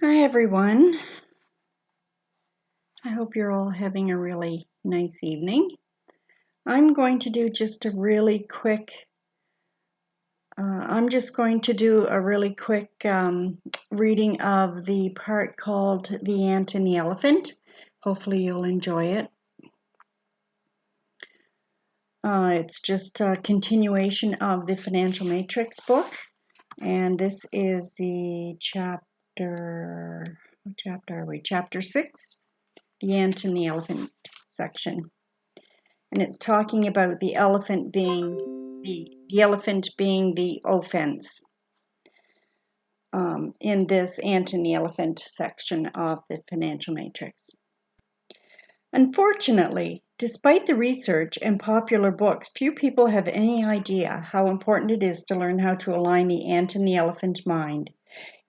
Hi everyone. I hope you're all having a really nice evening. I'm going to do just a really quick, reading of the part called The Ant and the Elephant. Hopefully you'll enjoy it. It's just a continuation of the Financial Matrix book. And this is the what chapter are we? Chapter 6, The Ant and the Elephant section. And it's talking about the elephant being the offense in this Ant and the Elephant section of the Financial Matrix. Unfortunately, despite the research and popular books, few people have any idea how important it is to learn how to align the ant and the elephant mind.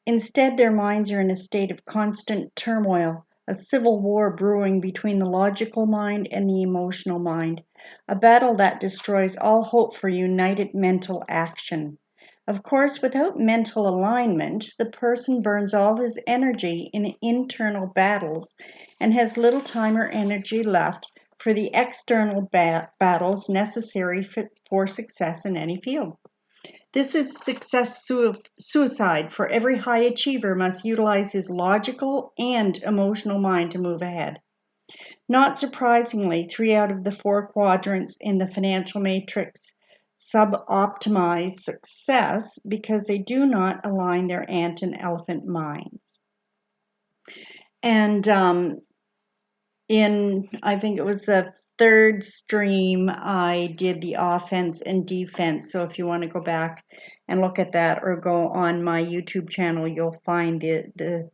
Instead, their minds are in a state of constant turmoil, a civil war brewing between the logical mind and the emotional mind, a battle that destroys all hope for united mental action. Of course, without mental alignment, the person burns all his energy in internal battles and has little time or energy left for the external battles necessary for success in any field. This is success suicide, for every high achiever must utilize his logical and emotional mind to move ahead. Not surprisingly, 3 out of the 4 quadrants in the financial matrix sub-optimize success because they do not align their ant and elephant minds. And I think it was the third stream, I did the offense and defense. So if you want to go back and look at that, or go on my YouTube channel, you'll find the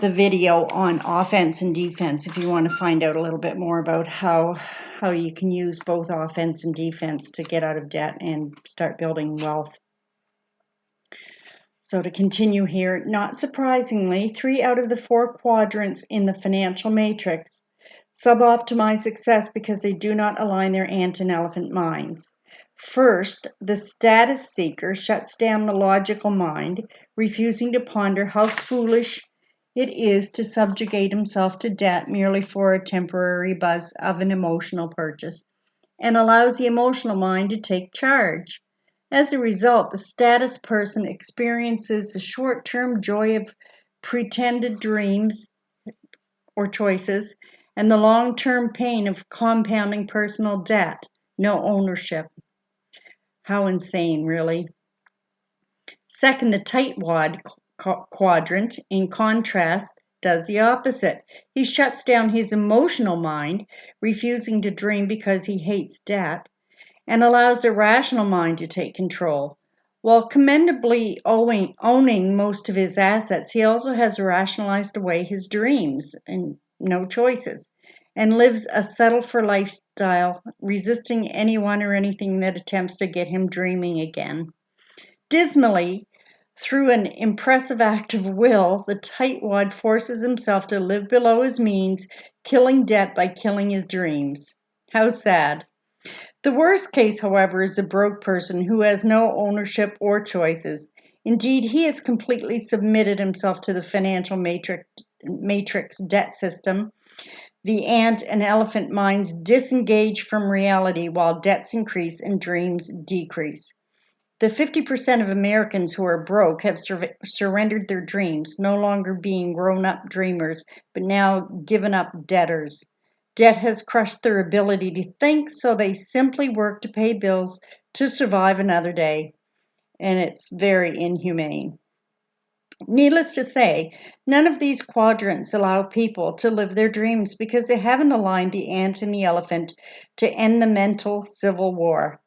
video on offense and defense if you want to find out a little bit more about how you can use both offense and defense to get out of debt and start building wealth. So to continue here, not surprisingly, 3 out of the 4 quadrants in the financial matrix sub-optimize success because they do not align their ant and elephant minds. First, the status seeker shuts down the logical mind, refusing to ponder how foolish it is to subjugate himself to debt merely for a temporary buzz of an emotional purchase, and allows the emotional mind to take charge. As a result, the status person experiences the short-term joy of pretended dreams or choices and the long-term pain of compounding personal debt, no ownership. How insane, really. Second, the tightwad quadrant, in contrast, does the opposite. He shuts down his emotional mind, refusing to dream because he hates debt, and allows the rational mind to take control. While commendably owning most of his assets, he also has rationalized away his dreams and no choices, and lives a settle-for lifestyle, resisting anyone or anything that attempts to get him dreaming again. Dismally, through an impressive act of will, the tightwad forces himself to live below his means, killing debt by killing his dreams. How sad. The worst case, however, is the broke person who has no ownership or choices. Indeed, he has completely submitted himself to the financial matrix debt system. The ant and elephant minds disengage from reality while debts increase and dreams decrease. The 50% of Americans who are broke have surrendered their dreams, no longer being grown-up dreamers, but now given up debtors. Debt has crushed their ability to think, so they simply work to pay bills to survive another day. And it's very inhumane. Needless to say, none of these quadrants allow people to live their dreams because they haven't aligned the ant and the elephant to end the mental civil war.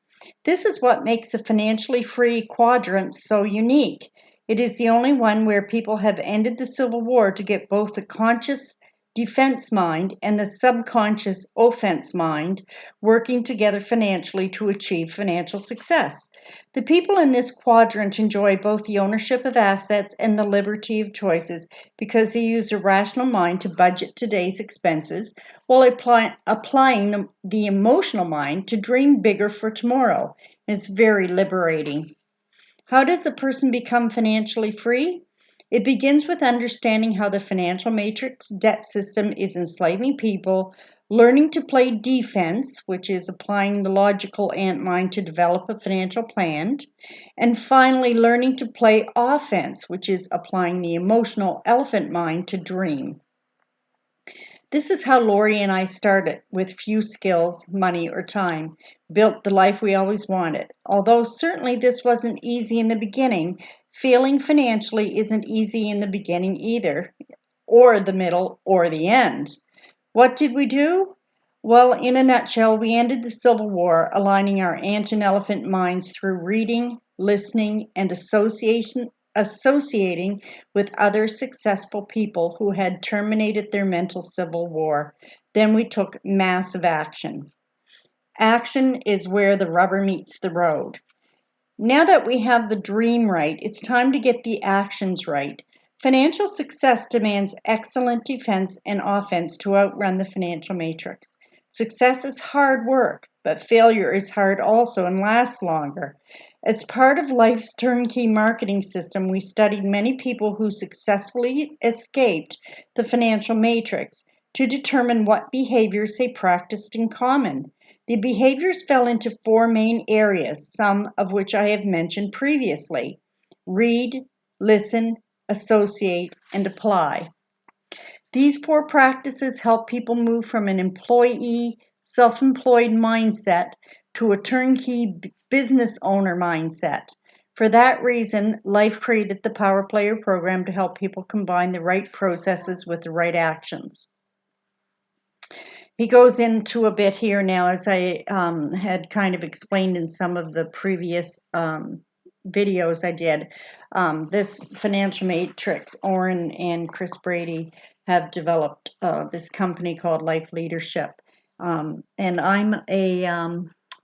This is what makes the financially free quadrant so unique. It is the only one where people have ended the civil war to get both the conscious defense mind and the subconscious offense mind working together financially to achieve financial success. The people in this quadrant enjoy both the ownership of assets and the liberty of choices because they use a rational mind to budget today's expenses while applying the emotional mind to dream bigger for tomorrow. It's very liberating. How does a person become financially free? It begins with understanding how the financial matrix debt system is enslaving people, learning to play defense, which is applying the logical ant mind to develop a financial plan, and finally learning to play offense, which is applying the emotional elephant mind to dream. This is how Lori and I started, with few skills, money, or time, built the life we always wanted. Although certainly this wasn't easy in the beginning, failing financially isn't easy in the beginning either, or the middle, or the end. What did we do? Well, in a nutshell, we ended the Civil War, aligning our ant and elephant minds through reading, listening, and associating with other successful people who had terminated their mental civil war. Then we took massive action. Action is where the rubber meets the road. Now that we have the dream right, it's time to get the actions right. Financial success demands excellent defense and offense to outrun the financial matrix. Success is hard work, but failure is hard also and lasts longer. As part of life's turnkey marketing system, we studied many people who successfully escaped the financial matrix to determine what behaviors they practiced in common. The behaviors fell into four main areas, some of which I have mentioned previously: read, listen, associate, and apply. These four practices help people move from an employee, self-employed mindset to a turnkey business owner mindset. For that reason, Life created the Power Player program to help people combine the right processes with the right actions. He goes into a bit here now, as I had kind of explained in some of the previous videos I did. This financial matrix, Oren and Chris Brady have developed this company called Life Leadership. And I'm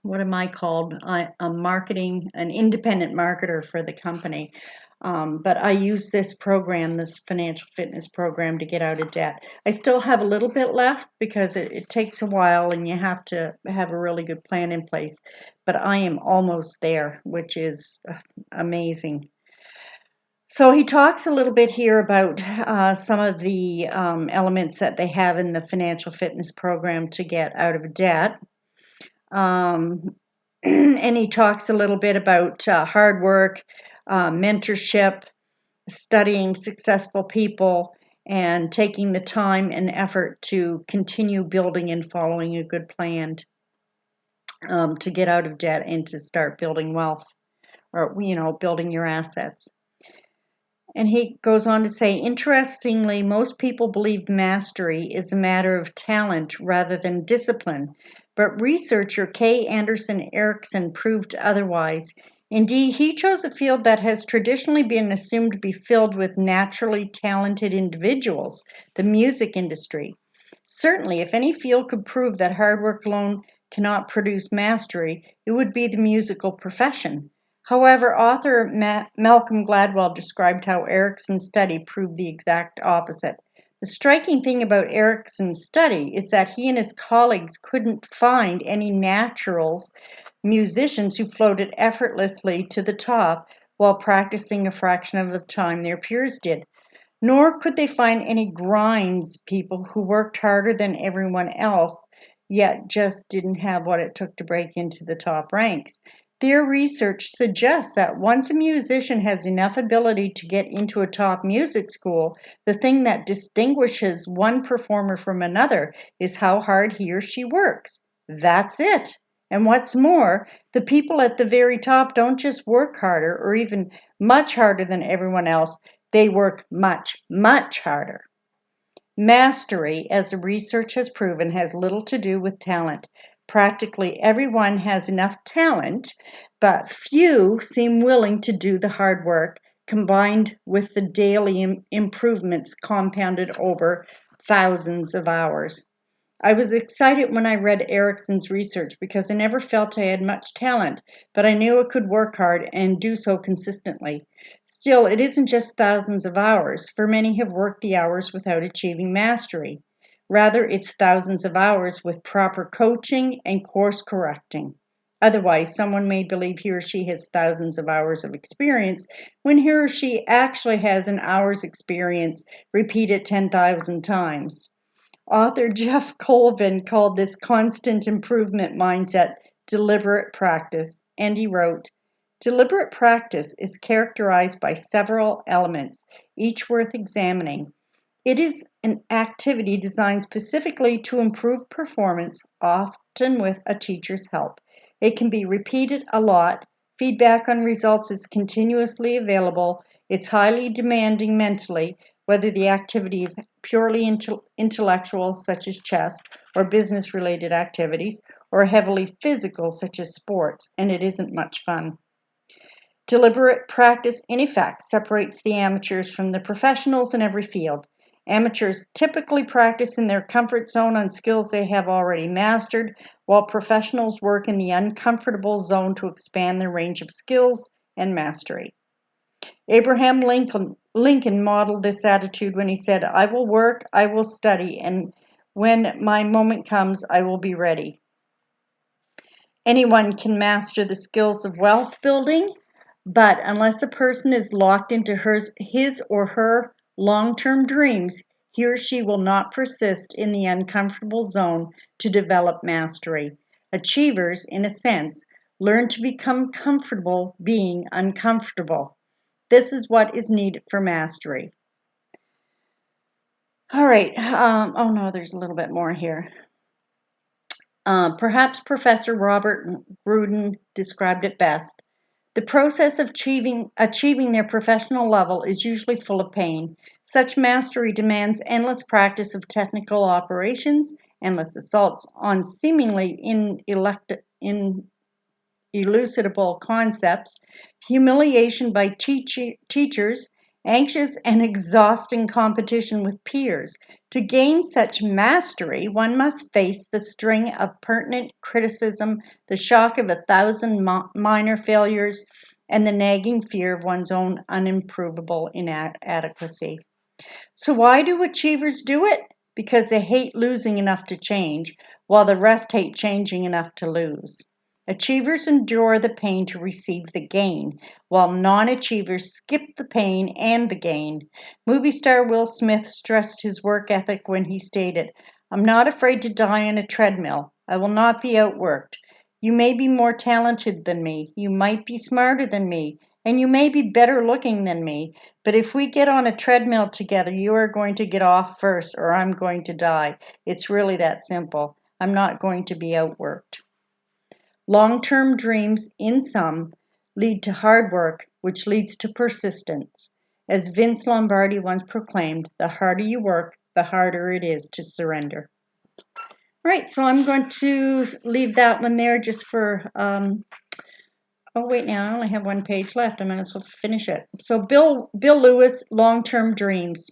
what am I called? I'm an independent marketer for the company. But I use this program, this financial fitness program, to get out of debt. I still have a little bit left because it takes a while and you have to have a really good plan in place. But I am almost there, which is amazing. So he talks a little bit here about some of the elements that they have in the financial fitness program to get out of debt. And he talks a little bit about hard work, mentorship, studying successful people, and taking the time and effort to continue building and following a good plan to get out of debt and to start building wealth, or building your assets. And he goes on to say, interestingly, most people believe mastery is a matter of talent rather than discipline, but researcher K. Anderson Erickson proved otherwise. Indeed, he chose a field that has traditionally been assumed to be filled with naturally talented individuals, the music industry. Certainly, if any field could prove that hard work alone cannot produce mastery, it would be the musical profession. However, author Malcolm Gladwell described how Erickson's study proved the exact opposite. The striking thing about Erickson's study is that he and his colleagues couldn't find any naturals, musicians who floated effortlessly to the top while practicing a fraction of the time their peers did. Nor could they find any grinds people who worked harder than everyone else, yet just didn't have what it took to break into the top ranks. Their research suggests that once a musician has enough ability to get into a top music school, the thing that distinguishes one performer from another is how hard he or she works. That's it. And what's more, the people at the very top don't just work harder or even much harder than everyone else, they work much, much harder. Mastery, as the research has proven, has little to do with talent. Practically everyone has enough talent, but few seem willing to do the hard work combined with the daily improvements compounded over thousands of hours. I was excited when I read Erickson's research because I never felt I had much talent, but I knew I could work hard and do so consistently. Still, it isn't just thousands of hours, for many have worked the hours without achieving mastery. Rather, it's thousands of hours with proper coaching and course correcting. Otherwise, someone may believe he or she has thousands of hours of experience when he or she actually has an hour's experience repeated 10,000 times. Author Jeff Colvin called this constant improvement mindset deliberate practice, and he wrote, "Deliberate practice is characterized by several elements, each worth examining. It is an activity designed specifically to improve performance, often with a teacher's help. It can be repeated a lot. Feedback on results is continuously available. It's highly demanding mentally, whether the activity is purely intellectual, such as chess, or business-related activities, or heavily physical, such as sports, and it isn't much fun. Deliberate practice, in effect, separates the amateurs from the professionals in every field. Amateurs typically practice in their comfort zone on skills they have already mastered, while professionals work in the uncomfortable zone to expand their range of skills and mastery." Abraham Lincoln modeled this attitude when he said, "I will work, I will study, and when my moment comes, I will be ready." Anyone can master the skills of wealth building, but unless a person is locked into his or her long-term dreams, he or she will not persist in the uncomfortable zone to develop mastery. Achievers, in a sense, learn to become comfortable being uncomfortable. This is what is needed for mastery. All right. Oh no, there's a little bit more here. Perhaps Professor Robert Grudem described it best. The process of achieving their professional level is usually full of pain. Such mastery demands endless practice of technical operations, endless assaults on seemingly elucidable concepts, humiliation by teachers, anxious and exhausting competition with peers. To gain such mastery, one must face the string of pertinent criticism, the shock of 1,000 minor failures, and the nagging fear of one's own unimprovable inadequacy. So why do achievers do it? Because they hate losing enough to change, while the rest hate changing enough to lose. Achievers endure the pain to receive the gain, while non-achievers skip the pain and the gain. Movie star Will Smith stressed his work ethic when he stated, "I'm not afraid to die on a treadmill. I will not be outworked. You may be more talented than me, you might be smarter than me, and you may be better looking than me, but if we get on a treadmill together, you are going to get off first or I'm going to die. It's really that simple. I'm not going to be outworked." Long-term dreams, in sum, lead to hard work, which leads to persistence. As Vince Lombardi once proclaimed, the harder you work, the harder it is to surrender. Right, so I'm going to leave that one there just for, oh wait, now I only have one page left. I might as well finish it. So Bill Lewis, long-term dreams.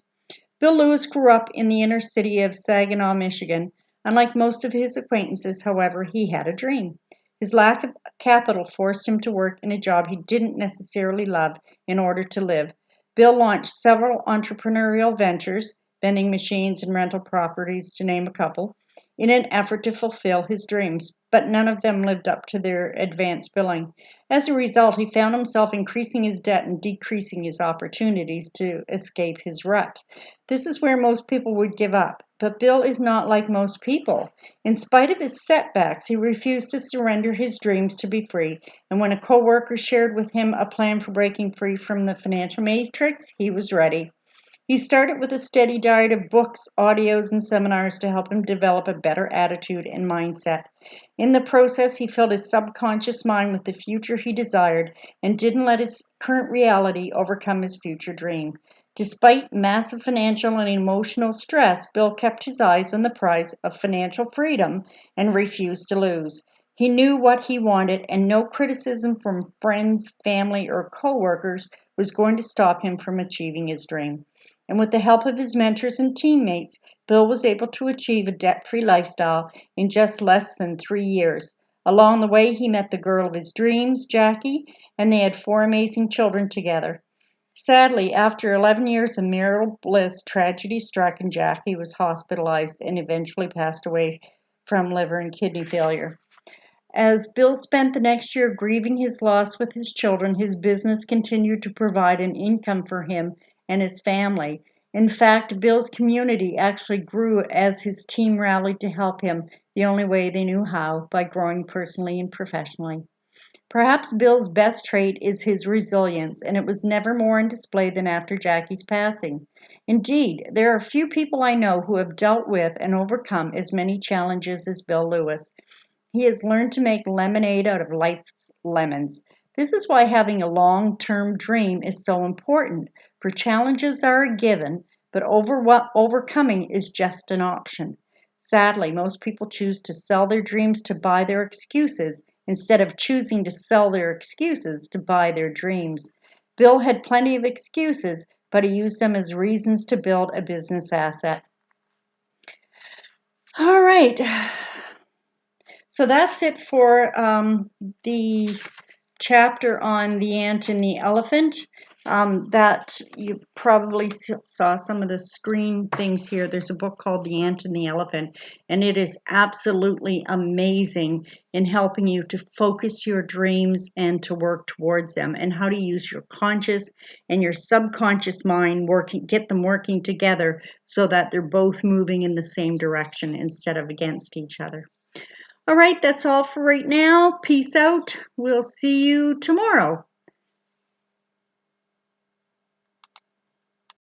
Bill Lewis grew up in the inner city of Saginaw, Michigan. Unlike most of his acquaintances, however, he had a dream. His lack of capital forced him to work in a job he didn't necessarily love in order to live. Bill launched several entrepreneurial ventures, vending machines and rental properties, to name a couple, in an effort to fulfill his dreams, but none of them lived up to their advanced billing. As a result, he found himself increasing his debt and decreasing his opportunities to escape his rut. This is where most people would give up, but Bill is not like most people. In spite of his setbacks, he refused to surrender his dreams to be free, and when a coworker shared with him a plan for breaking free from the financial matrix, he was ready. He started with a steady diet of books, audios, and seminars to help him develop a better attitude and mindset. In the process, he filled his subconscious mind with the future he desired and didn't let his current reality overcome his future dream. Despite massive financial and emotional stress, Bill kept his eyes on the prize of financial freedom and refused to lose. He knew what he wanted, and no criticism from friends, family, or coworkers was going to stop him from achieving his dream. And with the help of his mentors and teammates, Bill was able to achieve a debt-free lifestyle in just less than 3 years. Along the way, he met the girl of his dreams, Jackie, and they had 4 amazing children together. Sadly, after 11 years of marital bliss, tragedy struck and Jackie was hospitalized and eventually passed away from liver and kidney failure. As Bill spent the next year grieving his loss with his children, his business continued to provide an income for him and his family. In fact, Bill's community actually grew as his team rallied to help him the only way they knew how, by growing personally and professionally. Perhaps Bill's best trait is his resilience, and it was never more on display than after Jackie's passing. Indeed, there are few people I know who have dealt with and overcome as many challenges as Bill Lewis. He has learned to make lemonade out of life's lemons. This is why having a long term dream is so important, for challenges are a given, but overcoming is just an option. Sadly, most people choose to sell their dreams to buy their excuses instead of choosing to sell their excuses to buy their dreams. Bill had plenty of excuses, but he used them as reasons to build a business asset. All right. So that's it for the chapter on the ant and the elephant. That you probably saw some of the screen things here. There's a book called The Ant and the Elephant, and it is absolutely amazing in helping you to focus your dreams and to work towards them, and how to use your conscious and your subconscious mind get them working together so that they're both moving in the same direction instead of against each other. All right, that's all for right now. Peace out. We'll see you tomorrow.